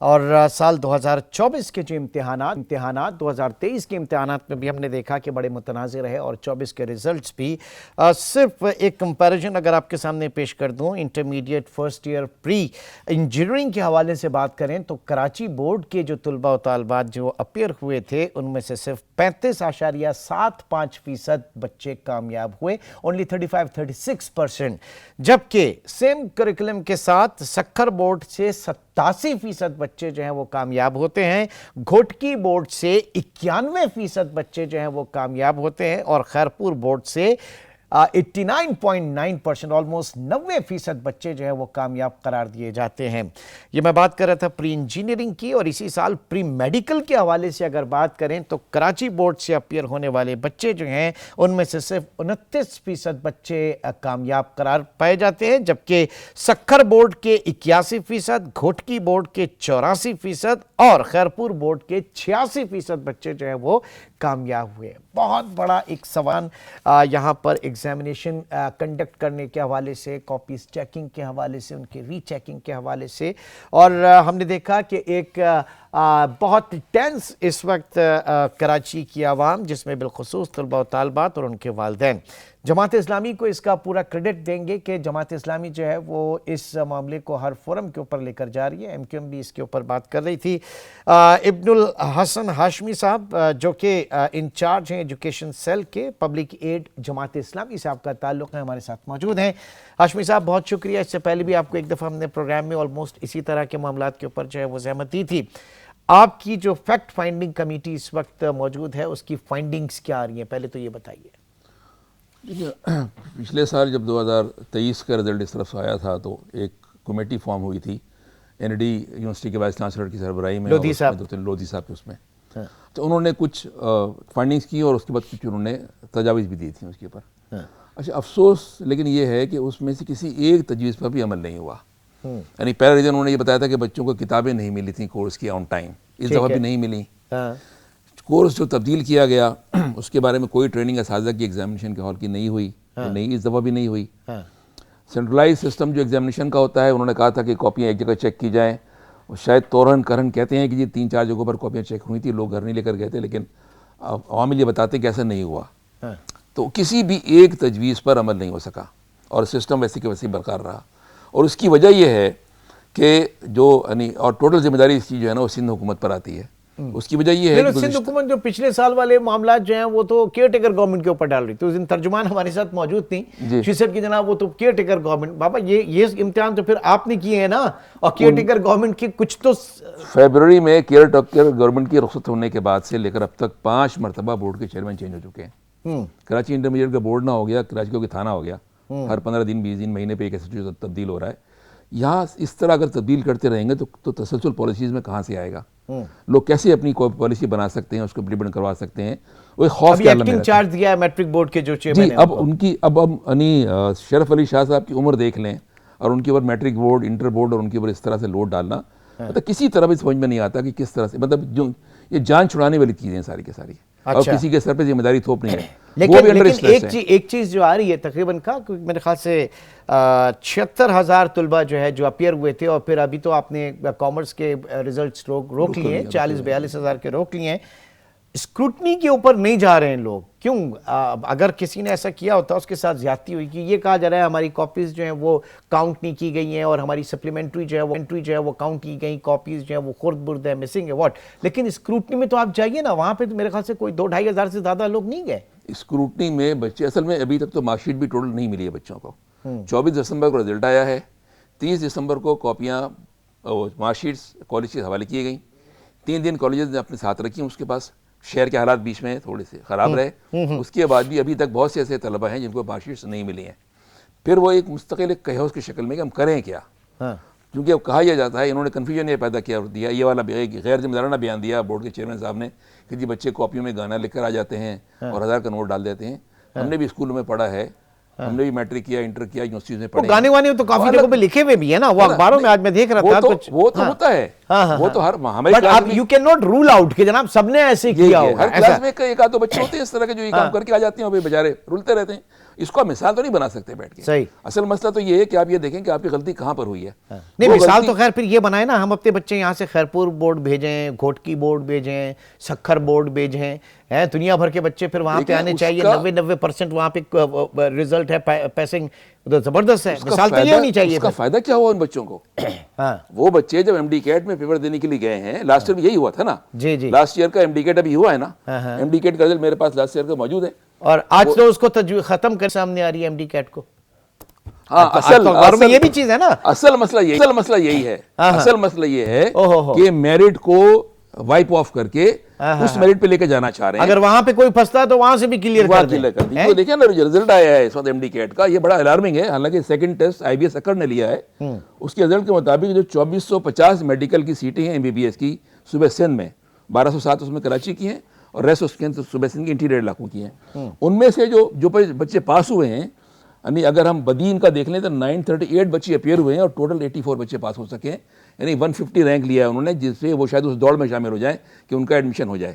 اور سال 2024 کے جو امتحانات 2023 کے امتحانات میں بھی ہم نے دیکھا کہ بڑے متنازع رہے، اور 24 کے ریزلٹس بھی صرف ایک کمپیریزن اگر آپ کے سامنے پیش کر دوں، intermediate first year pre engineering کے حوالے سے بات کریں تو کراچی بورڈ کے جو طلباء و طالبات جو اپیئر ہوئے تھے ان میں سے صرف 35.75% بچے کامیاب ہوئے، اونلی 35-36%، جبکہ سیم کریکولم کے ساتھ سکھر بورڈ سے 87% بچے جو ہیں وہ کامیاب ہوتے ہیں، گھوٹکی بورڈ سے 91% بچے جو ہیں وہ کامیاب ہوتے ہیں، اور خیرپور بورڈ سے 89.9% آلموسٹ 90% بچے جو ہیں وہ کامیاب قرار دیے جاتے ہیں۔ یہ میں بات کر رہا تھا پری انجینئرنگ کی، اور اسی سال پری میڈیکل کے حوالے سے اگر بات کریں تو کراچی بورڈ سے اپیئر ہونے والے بچے جو ہیں ان میں سے صرف 29% بچے کامیاب قرار پائے جاتے ہیں، جبکہ سکھر بورڈ کے 81%، گھوٹکی بورڈ کے 84% اور خیرپور بورڈ کے 86% بچے جو ہیں وہ کامیاب ہوئے۔ بہت بڑا ایک سوال یہاں پر ایگزامینیشن کنڈکٹ کرنے کے حوالے سے، کاپیز چیکنگ کے حوالے سے، ان کے ری چیکنگ کے حوالے سے، اور ہم نے دیکھا کہ ایک بہت ٹینس اس وقت کراچی کی عوام، جس میں بالخصوص طلباء و طالبات اور ان کے والدین، جماعت اسلامی کو اس کا پورا کریڈٹ دیں گے کہ جماعت اسلامی جو ہے وہ اس معاملے کو ہر فورم کے اوپر لے کر جا رہی ہے۔ ایم کیو ایم بھی اس کے اوپر بات کر رہی تھی۔ ابن الحسن ہاشمی صاحب جو کہ انچارج ہیں ایجوکیشن سیل کے، پبلک ایڈ جماعت اسلامی سے آپ کا تعلق ہے، ہمارے ساتھ موجود ہیں۔ ہاشمی صاحب بہت شکریہ، اس سے پہلے بھی آپ کو ایک دفعہ ہم نے پروگرام میں آلموسٹ اسی طرح کے معاملات کے اوپر جو ہے وہ زحمت دی تھی۔ آپ کی جو فیکٹ فائنڈنگ کمیٹی اس وقت موجود ہے، اس کی فائنڈنگز کیا آ رہی ہیں، پہلے تو یہ بتائیے۔ پچھلے سال جب 2023 کا رزلٹ اس طرف سے آیا تھا تو ایک کمیٹی فارم ہوئی تھی این ڈی یونیورسٹی کے وائس چانسلر کی سربراہی میں، لودھی صاحب کے، اس میں تو انہوں نے کچھ فائنڈنگز کی اور اس کے بعد کچھ انہوں نے تجاویز بھی دی تھیں اس کے اوپر۔ اچھا افسوس لیکن یہ ہے کہ اس میں سے کسی ایک تجویز پر بھی عمل نہیں ہوا۔ یعنی پہلا ریزن انہوں نے یہ بتایا تھا کہ بچوں کو کتابیں نہیں ملی تھیں کورس کی آن ٹائم، اس دفعہ بھی نہیں ملی۔ کورس جو تبدیل کیا گیا اس کے بارے میں کوئی ٹریننگ اساتذہ کی ایگزامینیشن کے ہال کی نہیں ہوئی، نہیں اس دفعہ بھی نہیں ہوئی۔ سینٹرلائز سسٹم جو ایگزامینیشن کا ہوتا ہے، انہوں نے کہا تھا کہ کاپیاں ایک جگہ چیک کی جائیں، اور شاید تورن کرن کہتے ہیں کہ جی 3-4 جگہوں پر کاپیاں چیک ہوئی تھی، لوگ گھر نہیں لے کر گئے تھے، لیکن عوامل یہ بتاتے کہ ایسا نہیں ہوا۔ تو کسی بھی ایک تجویز پر عمل نہیں ہو سکا اور سسٹم ویسے کہ ویسے برقرار رہا، اور اس کی وجہ یہ ہے کہ جو یعنی اور ٹوٹل ذمہ داری اس کی جو ہے نا وہ سندھ حکومت پر آتی ہے۔ اس کی وجہ یہ ہے کہ سندھ حکومت جو پچھلے سال والے معاملات جو ہیں وہ تو کیئر ٹیکر گورنمنٹ کے اوپر ڈال رہی تھی، اس دن ترجمان ہمارے ساتھ موجود تھیں، شی سیڈ کہ جناب وہ تو کیئر ٹیکر گورنمنٹ، بابا یہ امتحان تو پھر آپ نے کیے ہیں نا، اور کیئر ٹیکر گورنمنٹ کی کچھ تو فیبروری میں کیئر ٹیکر گورنمنٹ کی رخصت ہونے کے بعد سے لے کر اب تک 5 مرتبہ بورڈ کے چیئرمین چینج ہو چکے ہیں۔ کراچی انٹرمیڈیٹ کا بورڈ نہ ہو گیا، کراچی کو تھانہ ہو گیا، ہر 15 دن 20 دن مہینے پہ ایک ایسا چیز تبدیل ہو رہا ہے۔ یہاں اس طرح اگر تبدیل کرتے رہیں گے تو تسلسل پالیسیز میں کہاں سے آئے گا؟ لوگ کیسے اپنی کوئی پالیسی بنا سکتے ہیں، اس کو امپلیمنٹ کروا سکتے ہیں؟ وہ ایک خوف کے عالم میں رہتے ہیں۔ چارج دیا ہے میٹرک بورڈ کے جو چیئرمین ہیں، اب ان کی اب شرف علی شاہ صاحب کی عمر دیکھ لیں، اور ان کے اوپر میٹرک بورڈ، انٹر بورڈ اور ان کے اوپر اس طرح سے لوڈ ڈالنا، مطلب کسی طرح بھی سمجھ میں نہیں آتا کہ کس طرح سے، مطلب جو یہ جان چھڑانے والی چیزیں ہیں ساری کی ساری، اور کسی کے سر پہ ذمہ داری تھوپ نہیں ہے۔ لیکن ایک چیز جو آ رہی ہے تقریباً میرے خیال سے 76,000 طلبہ جو ہے جو اپیئر ہوئے تھے، اور پھر ابھی تو آپ نے کامرس کے ریزلٹس روک لیے ہیں، 40-42 کے روک لیے ہیں۔ اسکروٹنی کے اوپر نہیں جا رہے ہیں لوگ، کیوں؟ اگر کسی نے ایسا کیا ہوتا اس کے ساتھ زیادتی ہوئی، کہ یہ کہا جا رہا ہے ہماری کاپیز جو ہیں وہ کاؤنٹ نہیں کی گئی ہیں، اور ہماری سپلیمنٹری جو ہے وہ کاؤنٹ کی گئی، کاپیز جو ہیں وہ خرد برد ہے، مسنگ ہے، واٹ۔ لیکن اسکروٹنی میں تو آپ جائیے نا، وہاں پہ تو میرے خیال سے کوئی 2-2.5 ہزار سے زیادہ لوگ نہیں گئے اسکروٹنی میں۔ بچے اصل میں ابھی تک تو مارک شیٹ بھی ٹوٹل نہیں ملی ہے بچوں کو۔ 24 دسمبر کو رزلٹ آیا ہے، 30 دسمبر کو کاپیاں مارک شیٹس کالج کے حوالے کی گئیں، 3 دن کالجز نے اپنے ساتھ رکھی، اس کے پاس شہر کے حالات بیچ میں تھوڑے سے خراب رہے، اس کے بعد بھی ابھی تک بہت سے ایسے طلبہ ہیں جن کو مارک شیٹس نہیں ملی ہیں۔ پھر وہ ایک مستقل ایک کیوس کی شکل میں کہ ہم کریں کیا، کیونکہ اب کہا یہ جاتا ہے، انہوں نے کنفیوژن یہ پیدا کیا دیا، یہ والا غیر ذمہ دارانہ بیان دیا بورڈ کے چیئرمین صاحب نے کہ جی بچے کاپیوں میں گانا لکھ کر آ جاتے ہیں اور 1000 کا نوٹ ڈال دیتے ہیں۔ ہم نے بھی اسکولوں میں پڑھا ہے، ہم نے بھی میٹرک کیا، انٹر کیا، یونیورسٹیز میں پڑھے، گانے وانے تو کافی جگہوں پہ لکھے ہوئے بھی ہیں نا، وہ اخباروں میں آج میں دیکھ رہا تھا کچھ، وہ تو ہوتا ہے، وہ تو ہر ہمارے بٹ اب you cannot rule out کہ جناب سب نے ایسے کیا ہوگا۔ ہر کلاس میں ایک آدھ دو بچے ہوتے ہیں اس طرح کے جو یہ کام کر کے آ جاتے ہیں اور بیچارے رولتے رہتے ہیں۔ اس کو آپ مثال تو نہیں بنا سکتے بیٹھ کے. صحیح. اصل مسئلہ تو یہ ہے کہ آپ یہ دیکھیں کہ آپ کی غلطی کہاں پر ہوئی ہے. نہیں مثال تو خیر پھر یہ بنائے نا, ہم اپنے بچے یہاں سے خیرپور بورڈ بھیجیں, گھوٹکی بورڈ بھیجیں, سکھر بورڈ بھیجیں, دنیا بھر کے بچے پھر وہاں پہ آنے چاہیے. 90% وہاں پہ رزلٹ ہے, پیسنگ زبردست ہے. مثال تو یہ ہونی چاہیے. اس کا فائدہ کیا ہوا ان بچوں کو؟ وہ بچے جب ایم ڈی کیٹ میں پیپر دینے کے لیے گئے ہیں, لاسٹ ایئر یہی ہوا تھا نا. جی جی, لاسٹ ایئر کا ایم ڈی کیٹ ابھی ہوا ہے نا. ایم ڈی کیٹ کا رزلٹ میرے پاس لاسٹ ایئر کا موجود ہے, اور آج تو اس کو ختم کر سامنے آ رہی ہے ایم ڈی کیٹ کو. ہاں, اصل یہ بھی چیز ہے نا. اصل مسئلہ یہی ہے. اصل مسئلہ یہ ہے کہ میرٹ کو وائپ آف کر کے اس میرٹ پہ لے کے جانا چاہ رہے ہیں. اگر وہاں پہ کوئی پھنستا ہے تو وہاں سے بھی کلیئر کر دیں. تو دیکھیں نا جو رزلٹ آیا ہے اس وقت ایم ڈی کیٹ کا, یہ بڑا الارمنگ ہے. حالانکہ second test I B S اکڑ نے لیا ہے, اس کے رزلٹ کے مطابق جو 2450 میڈیکل کی سیٹیں ہیں ایم بی بی ایس کی صوبہ سندھ میں, 1207 اس میں کراچی کی ہیں اور ریسٹ اس کے صوبہ سندھ کے انٹیریئر علاقوں کی ہیں. ان میں سے جو بچے پاس ہوئے ہیں, یعنی اگر ہم بدین کا دیکھ لیں تو 938 بچے اپیئر ہوئے ہیں اور ٹوٹل 84 بچے پاس ہو سکے ہیں. یعنی 150 رینک لیا ہے انہوں نے, جس سے وہ شاید اس دوڑ میں شامل ہو جائیں کہ ان کا ایڈمیشن ہو جائے.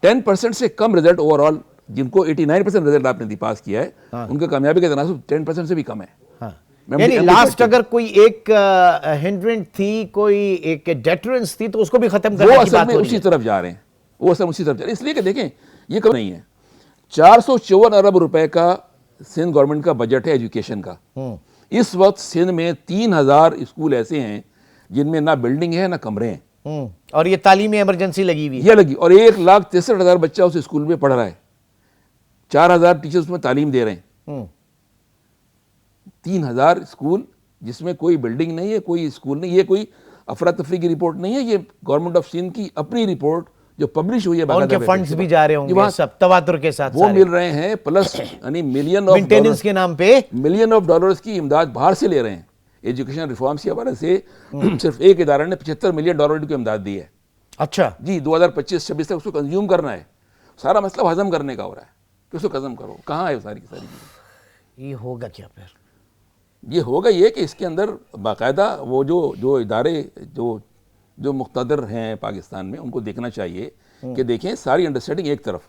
10% سے کم رزلٹ اوور آل, جن کو 89% رزلٹ آپ نے پاس کیا ہے, ان کا کامیابی کا تناسب 10% سے بھی کم ہے. یعنی لاسٹ اگر کوئی ایک ہنڈرنٹ تھی, کوئی ایک ڈیٹرنس تھی, تو اس کو بھی ختم کرنے کی بات ہو رہی ہے. اسی طرف جا رہے ہیں, وہ اصل اسی طرف جا رہے ہیں. اس لیے کہ دیکھیں یہ کم نہیں ہے. 454 ارب روپے کا سندھ گورنمنٹ کا بجٹ ہے ایجوکیشن کا. اس وقت سندھ میں 3000 اسکول ایسے ہیں جن میں نہ بلڈنگ ہے نہ کمرے ہیں, اور یہ تعلیمی ایمرجنسی لگی ہوئی ہے. یہ لگی, اور 1,63,000 بچہ اس اسکول میں پڑھ رہا ہے. 4000 ٹیچرز اس میں تعلیم دے رہے ہیں. 3000 اسکول جس میں کوئی بلڈنگ نہیں ہے, کوئی اسکول نہیں. یہ کوئی افراتفری کی رپورٹ نہیں ہے, یہ گورنمنٹ آف سندھ کی اپنی رپورٹ جو پبلش ہوئی ہے. ان کے فنڈز بھی جا رہے ہوں گے سب تواتر کے ساتھ, وہ مل رہے ہیں, پلس یعنی ملین آف مینٹیننس کے نام پہ ملین آف ڈالرز کی امداد باہر سے لے رہے ہیں. ایجوکیشن ریفارمز کے حوالے سے صرف ایک ادارے نے $75 ملین کی امداد دی ہے. اچھا جی, 2025-26 تک اس کو کنزیوم کرنا ہے. سارا مسئلہ ہضم کرنے کا ہو رہا ہے کہ اس کو ہضم کرو. کہاں ہے ساری کی ساری چیزیں؟ یہ ہوگا کیا پھر؟ یہ ہوگا یہ کہ اس کے اندر باقاعدہ وہ جو ادارے جو مقتدر ہیں پاکستان میں, ان کو دیکھنا چاہیے کہ دیکھیں ساری انڈرسٹینڈنگ ایک طرف,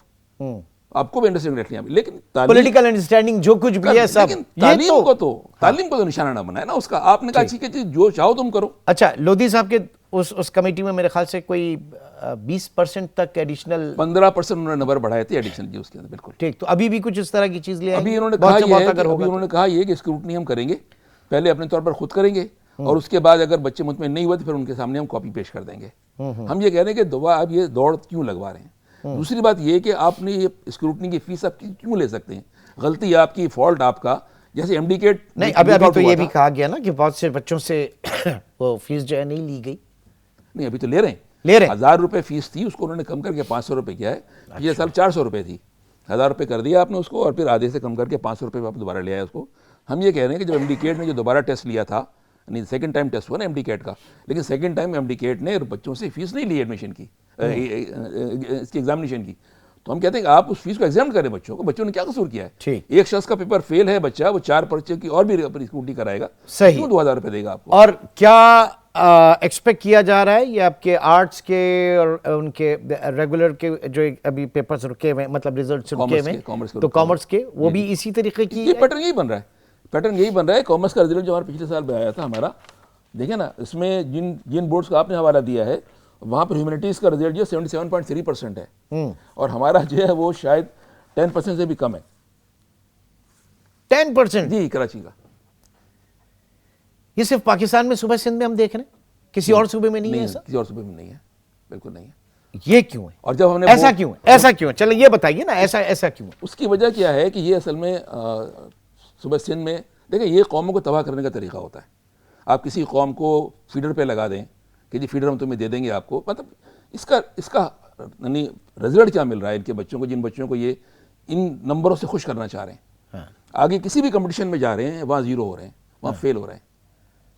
آپ کو بھی انڈرسٹینڈنگ رکھنی ہے, لیکن پولیٹیکل انڈرسٹینڈنگ جو کچھ بھی ہے سب, تعلیم کو تو نشانہ نہ بنائے نا اس کا. آپ نے کہا ٹھیک ہے جو چاہو تم کرو. اچھا, لودھی صاحب کے اس کمیٹی میں میرے خیال سے کوئی 20% تک ایڈیشنل 15% انہوں نے نمبر بڑھائے تھے ایڈیشنل جی اس کے اندر. بالکل ٹھیک. تو ابھی بھی کچھ اس طرح کی چیز لے آئیں گے؟ ابھی انہوں نے کہا یہ کہ اسکروٹنی ہم کریں گے, پہلے اپنے طور پر خود کریں گے, اور اس کے بعد اگر بچے مطمئن نہیں ہوئے تو پھر ان کے سامنے ہم کاپی پیش کر دیں گے. ہم یہ کہہ رہے ہیں کہ آپ یہ دوڑ کیوں لگوا رہے ہیں. دوسری بات یہ کہ آپ نے یہ اسکروٹنی کی فیس آپ کیوں لے سکتے ہیں؟ غلطی آپ کی, فالٹ آپ کا. جیسے ایم ڈی کیٹ نہیں, ابھی تو یہ بھی کہا گیا نا کہ بہت سے بچوں سے وہ فیس جو ہے نہیں لی گئی. نہیں, ابھی تو لے رہے ہیں. 1000 روپے فیس تھی, اس کو انہوں نے کم کر کے 500 روپے کیا ہے. پچھلے سال 400 روپے تھی, 1000 روپے کر دیا آپ نے اس کو, اور پھر آدھے سے کم کر کے 500 روپے آپ دوبارہ لے آئے اس کو. ہم یہ کہہ رہے ہیں کہ جب ایم ڈی کیٹ نے جو دوبارہ ٹیسٹ لیا تھا, یعنی سیکنڈ ٹائم ٹیسٹ ہوا نا ایم ڈی کیٹ کا, لیکن second time M D CAT نے بچوں سے فیس نہیں لی ایڈمیشن کی, اس کی ایگزامینیشن کی. تو ہم کہتے ہیں کہ آپ اس فیس کو ایگزامن کریں بچوں کو. بچوں نے کیا قصور کیا ہے؟ ایک شخص کا پیپر فیل ہے بچہ, وہ 4 پرچے کی اور بھی اپنی اسکوٹی کرائے گا, صحیح, 2000 روپے دے گا آپ کو. اور کیا ایکسپیکٹ کیا جا رہا ہے یہ آپ کے آرٹس کے اور ان کے ریگولر کے جو ابھی پیپرز رکے ہوئے, مطلب ریزلٹس رکے ہوئے, تو کامرس کے وہ بھی اسی طریقے کی یہ پیٹرن یہی بن رہا ہے. کامرس کا رزلٹ جو ہمارا پچھلے سال میں آیا تھا ہمارا, دیکھیں نا, اس میں جن بورڈز کا آپ نے حوالہ دیا ہے وہاں پر ہیومینٹیز کا رزلٹ جو 77.3% ہے, اور ہمارا جو ہے وہ شاید 10% سے بھی کم ہے. 10%؟ جی, کراچی کا. یہ صرف پاکستان میں صوبہ سندھ میں ہم دیکھ رہے ہیں, کسی اور صوبے میں نہیں ہے ایسا؟ کسی اور صوبے میں نہیں ہے, بالکل نہیں ہے. یہ کیوں ہے؟ اور جب ہم نے ایسا کیوں ہے؟ چلیں یہ بتائیے نا, ایسا کیوں ہے؟ اس کی وجہ کیا ہے کہ یہ اصل میں صوبہ سندھ میں دیکھیں یہ قوموں کو تباہ کرنے کا طریقہ ہوتا ہے. آپ کسی قوم کو فیڈر پہ لگا دیں کہ جی فیڈر ہم تمہیں دے دیں گے آپ کو, مطلب اس کا یعنی رزلٹ کیا مل رہا ہے ان کے بچوں کو, جن بچوں کو یہ ان نمبروں سے خوش کرنا چاہ رہے ہیں. آگے کسی بھی کمپٹیشن میں جا رہے ہیں, وہاں 0 ہو رہے ہیں, وہاں فیل ہو رہے ہیں.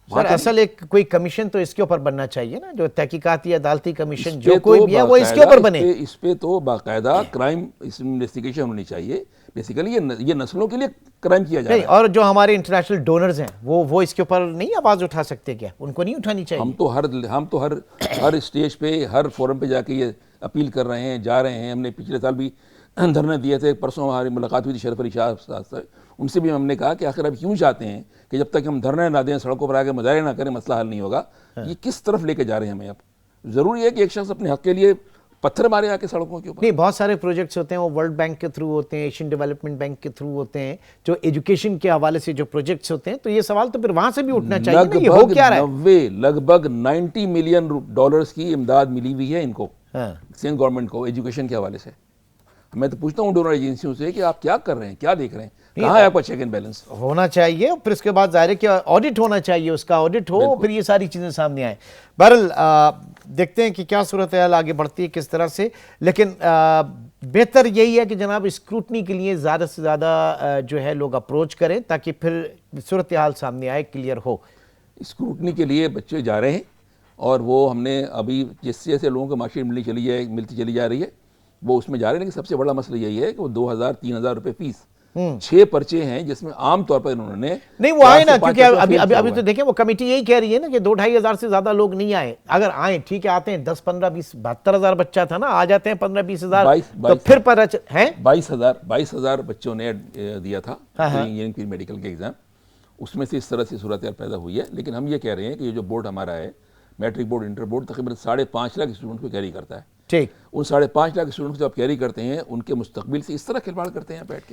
سر اصل ایک کوئی کمیشن تو اس کے اوپر بننا چاہیے نا, جو تحقیقاتی عدالتی کمیشن جو کوئی بھی ہے وہ اس کے اوپر بنے. اس پہ تو باقاعدہ کرائم انویسٹیگیشن ہونی چاہیے. بیسیکلی یہ نسلوں کے لیے کرائم کیا جائے. اور جو ہمارے انٹرنیشنل ڈونرز ہیں وہ اس کے اوپر نہیں آواز اٹھا سکتے کیا؟ ان کو نہیں اٹھانی چاہیے؟ ہم تو ہر اسٹیج پہ, ہر فورم پہ جا کے یہ اپیل کر رہے ہیں, جا رہے ہیں. ہم نے پچھلے سال بھی دھرنے دیے تھے. پرسوں ہماری ملاقات ہوئی تھی شرف علی شاہ صاحب سے, ان سے بھی ہم نے کہا کہ آخر اب کیوں چاہتے ہیں کہ جب تک ہم دھرنے نہ دیں, سڑکوں پر آ کے مظاہرے نہ کریں, مسئلہ حل نہیں ہوگا. یہ کس طرف لے کے جا رہے ہیں ہمیں؟ اب ضروری ہے کہ ایک شخص اپنے حق کے لیے پتھر مارے آ کے سڑکوں کے اوپر؟ نہیں, بہت سارے پروجیکٹس ہوتے ہیں وہ ورلڈ بینک کے تھرو ہوتے ہیں, ایشین ڈیولپمنٹ بینک کے تھرو ہوتے ہیں, جو ایجوکیشن کے حوالے سے جو پروجیکٹس ہوتے ہیں, تو یہ سوال تو پھر وہاں سے بھی اٹھنا چاہیے نا, یہ ہو کیا رہا ہے؟ لگ بھگ 90 ملین ڈالرز کی امداد ملی ہوئی ہے ان کو, سینٹ گورنمنٹ کو, ایجوکیشن کے حوالے سے. میں تو پوچھتا ہوں ڈونر ایجنسیوں سے کہ آپ کیا کر رہے ہیں, کیا دیکھ رہے ہیں, کہاں ہے آپ کا چیک اینڈ بیلنس؟ ہونا چاہیے, پھر اس کے بعد ظاہر ہے کہ آڈٹ ہونا چاہیے, اس کا آڈٹ ہو, پھر یہ ساری چیزیں سامنے آئیں. بہرحال دیکھتے ہیں کہ کیا صورتحال آگے بڑھتی ہے کس طرح سے, لیکن بہتر یہی ہے کہ جناب اسکروٹنی کے لیے زیادہ سے زیادہ جو ہے لوگ اپروچ کریں تاکہ پھر صورتحال سامنے آئے, کلیئر ہو. اسکروٹنی کے لیے بچے جا رہے ہیں, اور وہ ہم نے ابھی جس جیسے لوگوں کو مارکشیٹ ملتی چلی جا رہی ہے وہ اس میں جا رہے ہیں. لیکن سب سے بڑا مسئلہ یہی ہے کہ وہ 2,000-3,000 روپے فیس, 6 پرچے ہیں جس میں عام طور پر انہوں نے نہیں وہ آئے نا, کیونکہ ابھی تو دیکھیں وہ کمیٹی یہی کہہ رہی ہے نا کہ 2-2.5 ہزار سے زیادہ لوگ نہیں آئے. اگر آئیں ٹھیک ہے, آتے ہیں 10, 15, 20, 72 ہزار بچہ تھا نا, آ جاتے ہیں 15, 20 ہزار, تو پھر پر ہیں 22,000 بچوں نے دیا تھا پری میڈیکل کے ایگزام. اس میں سے اس طرح سے صورتحال پیدا ہوئی ہے. لیکن ہم یہ کہہ رہے ہیں کہ یہ جو بورڈ ہمارا ہے, میٹرک بورڈ, انٹر بورڈ, تقریباً 5.5 لاکھ اسٹوڈنٹ کو کیری کرتا ہے. ٹھیک, ان 5.5 لاکھ اسٹوڈنٹ کو جب کیری کرتے ہیں, ان کے مستقبل سے اس طرح کھلواڑ کرتے ہیں بیٹھ کے.